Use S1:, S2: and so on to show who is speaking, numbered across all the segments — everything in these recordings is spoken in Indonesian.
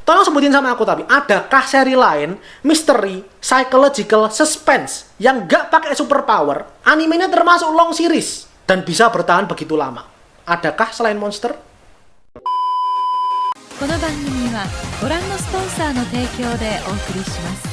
S1: Tolong sebutin sama aku tapi, adakah seri lain, misteri, psychological, suspense, yang gak pakai superpower, animenya termasuk long series, dan bisa bertahan begitu lama? Adakah selain Monster?
S2: この番組はご覧のスポンサーの提供でお送りします。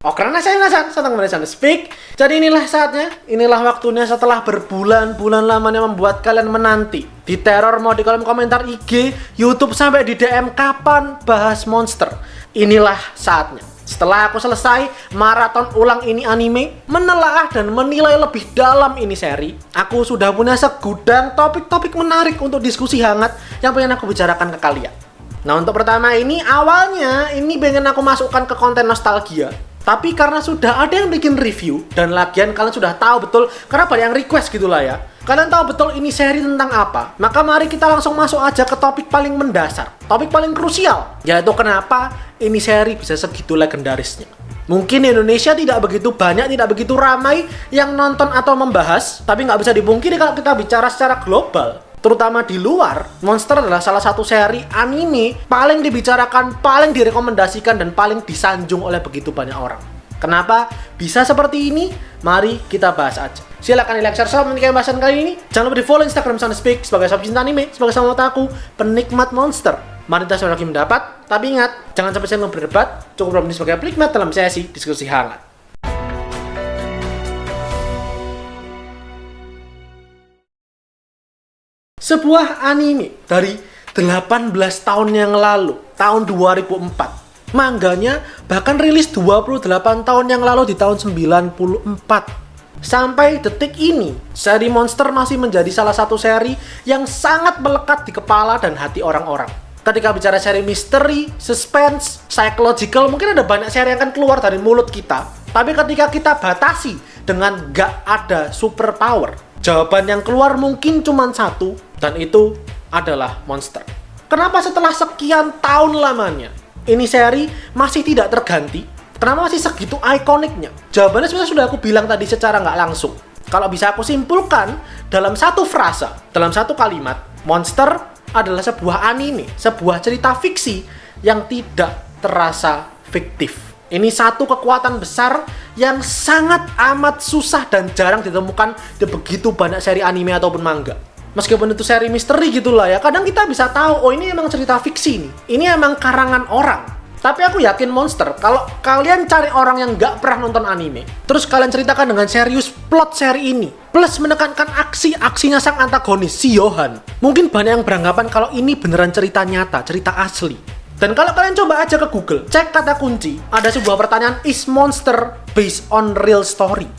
S1: Karena saya senang mendengar speak. Jadi inilah saatnya, inilah waktunya setelah berbulan-bulan lamanya membuat kalian menanti. Diteror mau di kolom komentar IG, YouTube sampai di DM kapan bahas Monster. Inilah saatnya. Setelah aku selesai maraton ulang ini anime, menelaah dan menilai lebih dalam ini seri, aku sudah punya segudang topik-topik menarik untuk diskusi hangat yang pengen aku bicarakan ke kalian. Nah, untuk pertama ini, awalnya ini pengen aku masukkan ke konten nostalgia. Tapi karena sudah ada yang bikin review, dan lagian kalian sudah tahu betul, karena banyak yang request gitulah ya. Kalian tahu betul ini seri tentang apa. Maka mari kita langsung masuk aja ke topik paling mendasar, topik paling krusial, yaitu kenapa ini seri bisa segitu legendarisnya. Mungkin Indonesia tidak begitu banyak, tidak begitu ramai yang nonton atau membahas, tapi nggak bisa dipungkiri kalau kita bicara secara global. Terutama di luar, Monster adalah salah satu seri anime paling dibicarakan, paling direkomendasikan, dan paling disanjung oleh begitu banyak orang. Kenapa bisa seperti ini? Mari kita bahas aja. Silahkan di like, share, subscribe untuk bahasan kali ini. Jangan lupa di follow Instagram Soundspeak sebagai sobat cinta anime, sebagai sama otaku, penikmat Monster. Mari kita sama lagi mendapat, tapi ingat, jangan sampai saya berdebat, cukup berani sebagai penikmat dalam sesi diskusi hangat. Sebuah anime dari 18 tahun yang lalu, tahun 2004. Mangganya bahkan rilis 28 tahun yang lalu di tahun 94. Sampai detik ini, seri Monster masih menjadi salah satu seri yang sangat melekat di kepala dan hati orang-orang. Ketika bicara seri misteri, suspense, psychological, mungkin ada banyak seri yang akan keluar dari mulut kita. Tapi ketika kita batasi dengan gak ada superpower, jawaban yang keluar mungkin cuma satu, dan itu adalah Monster. Kenapa setelah sekian tahun lamanya, ini seri masih tidak terganti? Kenapa masih segitu ikoniknya? Jawabannya sebenarnya sudah aku bilang tadi secara nggak langsung. Kalau bisa aku simpulkan dalam satu frasa, dalam satu kalimat, Monster adalah sebuah anime, sebuah cerita fiksi yang tidak terasa fiktif. Ini satu kekuatan besar yang sangat amat susah dan jarang ditemukan di begitu banyak seri anime ataupun manga. Meskipun itu seri misteri gitulah ya, kadang kita bisa tahu, oh ini emang cerita fiksi nih, ini emang karangan orang. Tapi aku yakin Monster, kalau kalian cari orang yang nggak pernah nonton anime, terus kalian ceritakan dengan serius plot seri ini, plus menekankan aksinya sang antagonis, si Johan, mungkin banyak yang beranggapan kalau ini beneran cerita nyata, cerita asli. Dan kalau kalian coba aja ke Google, cek kata kunci, ada sebuah pertanyaan, is Monster based on real story?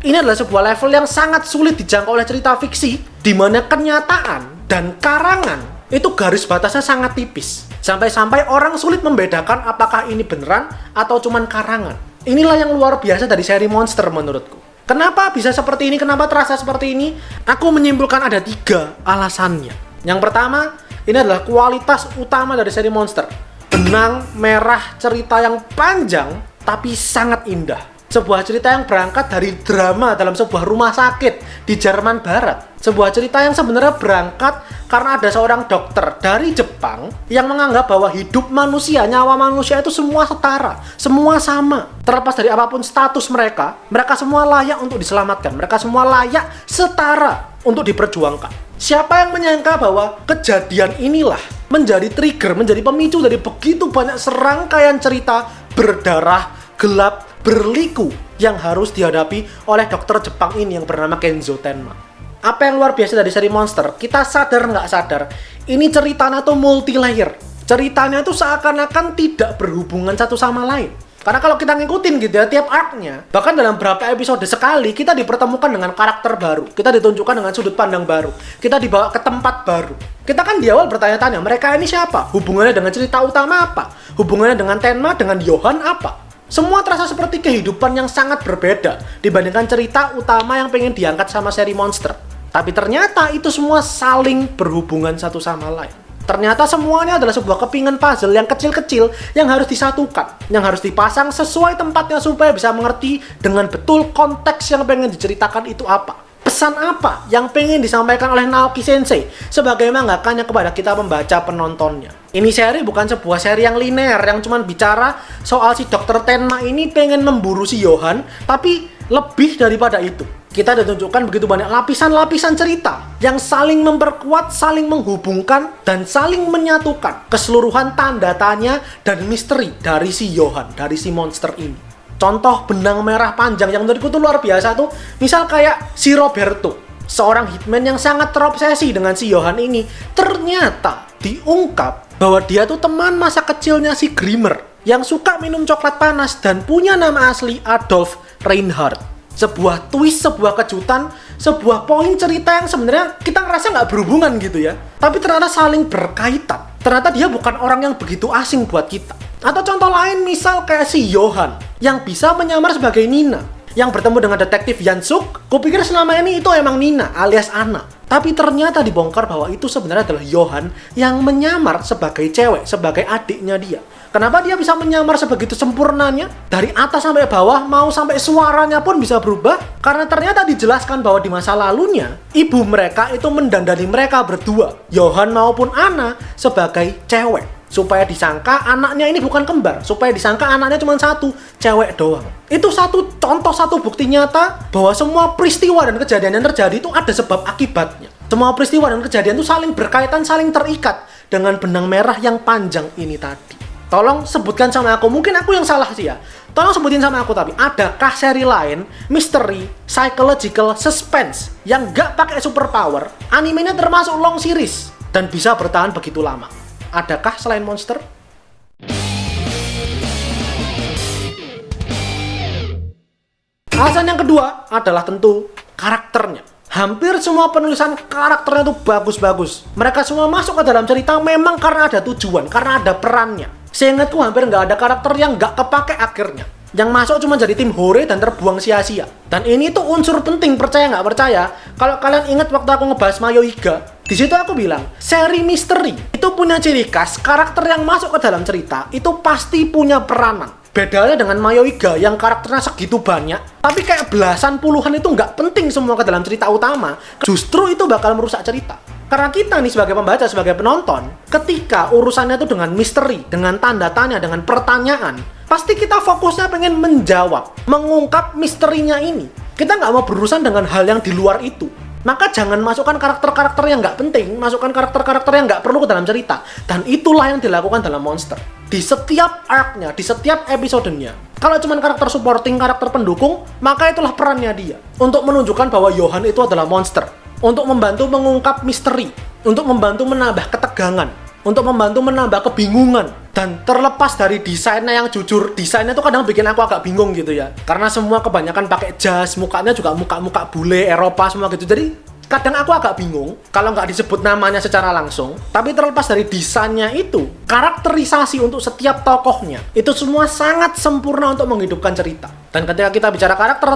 S1: Ini adalah sebuah level yang sangat sulit dijangkau oleh cerita fiksi, di mana kenyataan dan karangan itu garis batasnya sangat tipis. Sampai-sampai orang sulit membedakan apakah ini beneran atau cuman karangan. Inilah yang luar biasa dari seri Monster menurutku. Kenapa bisa seperti ini? Kenapa terasa seperti ini? Aku menyimpulkan ada 3 alasannya. Yang pertama, ini adalah kualitas utama dari seri Monster. Benang merah cerita yang panjang tapi sangat indah. Sebuah cerita yang berangkat dari drama dalam sebuah rumah sakit di Jerman Barat. Sebuah cerita yang sebenarnya berangkat karena ada seorang dokter dari Jepang yang menganggap bahwa hidup manusia, nyawa manusia itu semua setara, semua sama. Terlepas dari apapun status mereka, mereka semua layak untuk diselamatkan. Mereka semua layak setara untuk diperjuangkan. Siapa yang menyangka bahwa kejadian inilah menjadi trigger, menjadi pemicu dari begitu banyak serangkaian cerita berdarah, gelap, berliku yang harus dihadapi oleh dokter Jepang ini yang bernama Kenzo Tenma. Apa yang luar biasa dari seri Monster? Kita sadar nggak sadar, ini ceritanya tuh multi-layer. Ceritanya tuh seakan-akan tidak berhubungan satu sama lain. Karena kalau kita ngikutin gitu ya, tiap arc-nya, bahkan dalam beberapa episode sekali, kita dipertemukan dengan karakter baru. Kita ditunjukkan dengan sudut pandang baru. Kita dibawa ke tempat baru. Kita kan di awal bertanya-tanya, mereka ini siapa? Hubungannya dengan cerita utama apa? Hubungannya dengan Tenma, dengan Johan apa? Semua terasa seperti kehidupan yang sangat berbeda dibandingkan cerita utama yang pengen diangkat sama seri Monster. Tapi ternyata itu semua saling berhubungan satu sama lain. Ternyata semuanya adalah sebuah kepingan puzzle yang kecil-kecil yang harus disatukan, yang harus dipasang sesuai tempatnya supaya bisa mengerti dengan betul konteks yang pengen diceritakan itu apa. Pesan apa yang pengen disampaikan oleh Naoki Sensei sebagai mangakanya kepada kita pembaca penontonnya? Ini seri bukan sebuah seri yang linear yang cuma bicara soal si Dr. Tenma ini pengen memburu si Yohan, tapi lebih daripada itu. Kita ditunjukkan begitu banyak lapisan-lapisan cerita yang saling memperkuat, saling menghubungkan, dan saling menyatukan keseluruhan tanda tanya dan misteri dari si Yohan, dari si monster ini. Contoh benang merah panjang yang menurutku tuh luar biasa tuh, misal kayak si Roberto, seorang hitman yang sangat terobsesi dengan si Yohan ini, ternyata diungkap bahwa dia tuh teman masa kecilnya si Grimmer yang suka minum coklat panas dan punya nama asli Adolf Reinhardt. Sebuah twist, sebuah kejutan, sebuah poin cerita yang sebenarnya kita ngerasa nggak berhubungan gitu ya, tapi ternyata saling berkaitan. Ternyata dia bukan orang yang begitu asing buat kita. Atau contoh lain misal kayak si Yohan yang bisa menyamar sebagai Nina, yang bertemu dengan detektif Yansuk. Kupikir selama ini itu emang Nina alias Anna, tapi ternyata dibongkar bahwa itu sebenarnya adalah Yohan yang menyamar sebagai cewek, sebagai adiknya dia. Kenapa dia bisa menyamar sebegitu sempurnanya? Dari atas sampai bawah, mau sampai suaranya pun bisa berubah. Karena ternyata dijelaskan bahwa di masa lalunya, ibu mereka itu mendandani mereka berdua, Yohan maupun Anna, sebagai cewek. Supaya disangka anaknya ini bukan kembar, supaya disangka anaknya cuma satu, cewek doang. Itu satu contoh, satu bukti nyata bahwa semua peristiwa dan kejadian yang terjadi itu ada sebab akibatnya. Semua peristiwa dan kejadian itu saling berkaitan, saling terikat dengan benang merah yang panjang ini tadi. Tolong sebutkan sama aku, mungkin aku yang salah sih ya. Tolong sebutin sama aku, tapi adakah seri lain, misteri, psychological, suspense yang gak pakai superpower, animenya termasuk long series, dan bisa bertahan begitu lama? Adakah selain Monster? Alasan yang kedua adalah tentu karakternya. Hampir semua penulisan karakternya itu bagus-bagus. Mereka semua masuk ke dalam cerita memang karena ada tujuan, karena ada perannya. Seingatku hampir nggak ada karakter yang nggak kepake akhirnya. Yang masuk cuma jadi tim hore dan terbuang sia-sia. Dan ini tuh unsur penting, percaya nggak percaya. Kalau kalian ingat waktu aku ngebahas Mayoiga, di situ aku bilang, seri misteri itu punya ciri khas, karakter yang masuk ke dalam cerita itu pasti punya peranan. Bedanya dengan Mayoiga yang karakternya segitu banyak, tapi kayak belasan puluhan itu nggak penting semua ke dalam cerita utama, justru itu bakal merusak cerita. Karena kita nih sebagai pembaca, sebagai penonton, ketika urusannya itu dengan misteri, dengan tanda tanya, dengan pertanyaan, pasti kita fokusnya pengen menjawab, mengungkap misterinya ini. Kita nggak mau berurusan dengan hal yang di luar itu. Maka jangan masukkan karakter-karakter yang nggak penting, masukkan karakter-karakter yang nggak perlu ke dalam cerita. Dan itulah yang dilakukan dalam Monster. Di setiap arc-nya, di setiap episodenya. Kalau cuma karakter supporting, karakter pendukung, maka itulah perannya dia. Untuk menunjukkan bahwa Yohan itu adalah monster. Untuk membantu mengungkap misteri. Untuk membantu menambah ketegangan. Untuk membantu menambah kebingungan. Dan terlepas dari desainnya yang jujur, desainnya tuh kadang bikin aku agak bingung gitu ya. Karena semua kebanyakan pakai jas, mukanya juga muka-muka bule, Eropa semua gitu. Jadi kadang aku agak bingung kalau nggak disebut namanya secara langsung. Tapi terlepas dari desainnya itu, karakterisasi untuk setiap tokohnya, itu semua sangat sempurna untuk menghidupkan cerita. Dan ketika kita bicara karakter,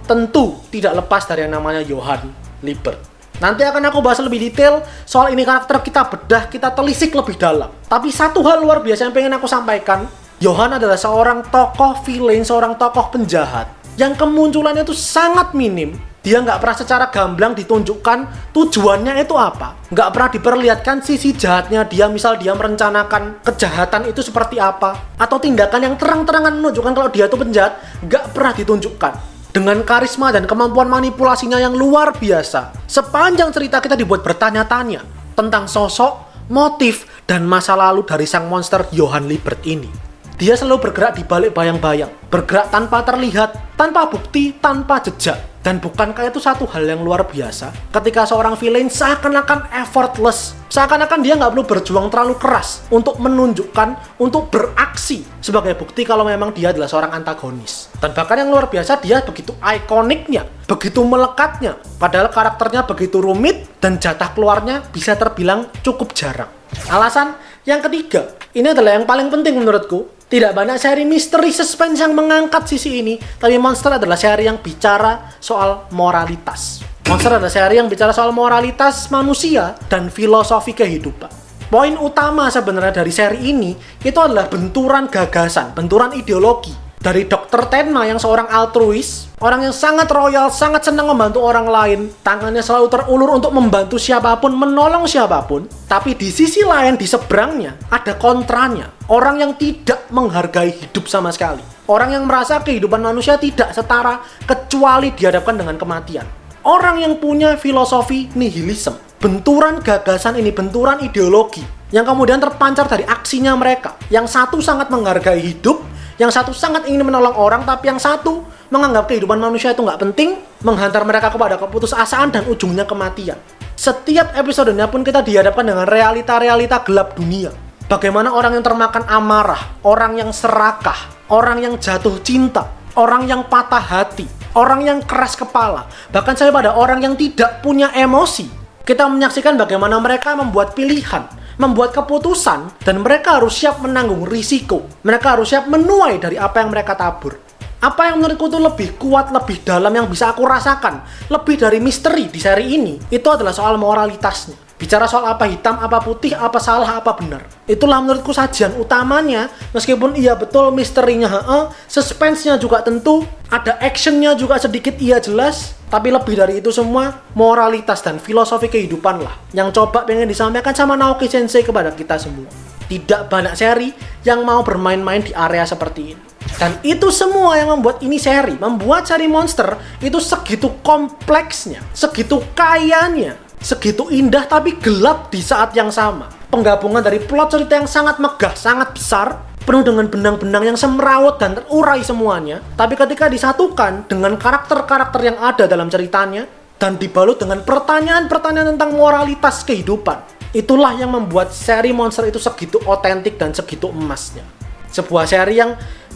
S1: tentu tidak lepas dari yang namanya Yohan Lippert. Nanti akan aku bahas lebih detail soal ini karakter, kita bedah, kita telisik lebih dalam. Tapi satu hal luar biasa yang pengen aku sampaikan, Yohan adalah seorang tokoh villain, seorang tokoh penjahat yang kemunculannya itu sangat minim. Dia nggak pernah secara gamblang ditunjukkan tujuannya itu apa. Nggak pernah diperlihatkan sisi jahatnya dia, misal dia merencanakan kejahatan itu seperti apa. Atau tindakan yang terang-terangan menunjukkan kalau dia itu penjahat, nggak pernah ditunjukkan. Dengan karisma dan kemampuan manipulasinya yang luar biasa, sepanjang cerita kita dibuat bertanya-tanya tentang sosok, motif, dan masa lalu dari sang monster Yohan Lippert ini. Dia selalu bergerak di balik bayang-bayang, bergerak tanpa terlihat, tanpa bukti, tanpa jejak. Dan bukankah itu satu hal yang luar biasa? Ketika seorang villain seakan-akan effortless, seakan-akan dia nggak perlu berjuang terlalu keras untuk menunjukkan, untuk beraksi sebagai bukti kalau memang dia adalah seorang antagonis. Dan bahkan yang luar biasa, dia begitu ikoniknya, begitu melekatnya, padahal karakternya begitu rumit dan jatah keluarnya bisa terbilang cukup jarang. Alasan yang ketiga, ini adalah yang paling penting menurutku. Tidak banyak seri misteri suspense yang mengangkat sisi ini, tapi Monster adalah seri yang bicara soal moralitas. Monster adalah seri yang bicara soal moralitas manusia dan filosofi kehidupan. Poin utama sebenarnya dari seri ini itu adalah benturan gagasan, benturan ideologi Dari Dr. Tenma yang seorang altruis, orang yang sangat royal, sangat senang membantu orang lain, tangannya selalu terulur untuk membantu siapapun, menolong siapapun. Tapi di sisi lain, di seberangnya, ada kontranya. Orang yang tidak menghargai hidup sama sekali. Orang yang merasa kehidupan manusia tidak setara, kecuali dihadapkan dengan kematian. Orang yang punya filosofi nihilisme. Benturan gagasan ini, benturan ideologi, yang kemudian terpancar dari aksinya mereka. Yang satu sangat menghargai hidup, yang satu sangat ingin menolong orang, tapi yang satu menganggap kehidupan manusia itu nggak penting, menghantar mereka kepada keputusasaan dan ujungnya kematian. Setiap episodenya pun kita dihadapkan dengan realita-realita gelap dunia. Bagaimana orang yang termakan amarah, orang yang serakah, orang yang jatuh cinta, orang yang patah hati, orang yang keras kepala, bahkan sampai pada orang yang tidak punya emosi. Kita menyaksikan bagaimana mereka membuat pilihan, membuat keputusan, dan mereka harus siap menanggung risiko. Mereka harus siap menuai dari apa yang mereka tabur. Apa yang menurutku itu lebih kuat, lebih dalam yang bisa aku rasakan, lebih dari misteri di seri ini, itu adalah soal moralitasnya. Bicara soal apa hitam, apa putih, apa salah, apa benar. Itulah menurutku sajian utamanya, meskipun iya betul misterinya, suspense-nya juga tentu, ada action-nya juga sedikit iya jelas, tapi lebih dari itu semua, moralitas dan filosofi kehidupan lah, yang coba pengen disampaikan sama Naoki Sensei kepada kita semua. Tidak banyak seri yang mau bermain-main di area seperti ini. Dan itu semua yang membuat ini seri, membuat seri Monster itu segitu kompleksnya, segitu kayanya, segitu indah tapi gelap di saat yang sama. Penggabungan dari plot cerita yang sangat megah, sangat besar, penuh dengan benang-benang yang semrawut dan terurai semuanya, tapi ketika disatukan dengan karakter-karakter yang ada dalam ceritanya dan dibalut dengan pertanyaan-pertanyaan tentang moralitas kehidupan, itulah yang membuat seri Monster itu segitu otentik dan segitu emasnya. Sebuah seri yang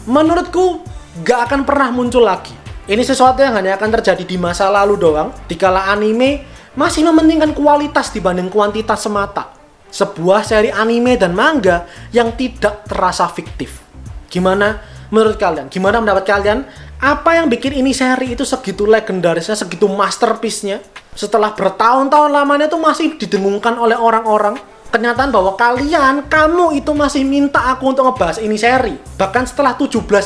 S1: menurutku gak akan pernah muncul lagi. Ini sesuatu yang hanya akan terjadi di masa lalu doang, dikala anime masih mementingkan kualitas dibanding kuantitas semata. Sebuah seri anime dan manga yang tidak terasa fiktif. Gimana menurut kalian? Gimana pendapat kalian? Apa yang bikin ini seri itu segitu legendarisnya, segitu masterpiece-nya? Setelah bertahun-tahun lamanya itu masih didengungkan oleh orang-orang. Kenyataan bahwa kamu itu masih minta aku untuk ngebahas ini seri. Bahkan setelah 17-18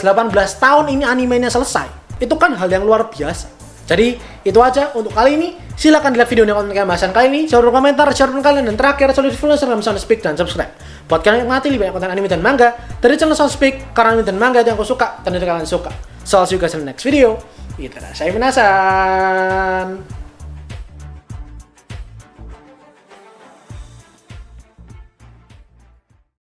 S1: tahun ini animenya selesai. Itu kan hal yang luar biasa. Jadi, itu aja untuk kali ini. Silahkan lihat video yang konten bahasan kali ini. Share komentar, share kalian. Dan terakhir, solid follow dalam Sound Speak dan subscribe. Buat kalian yang mati lebih banyak konten anime dan manga dari channel Sound Speak, karena anime dan manga itu yang aku suka dan itu kalian suka. So, see you guys in the next video. Itadashi minasan.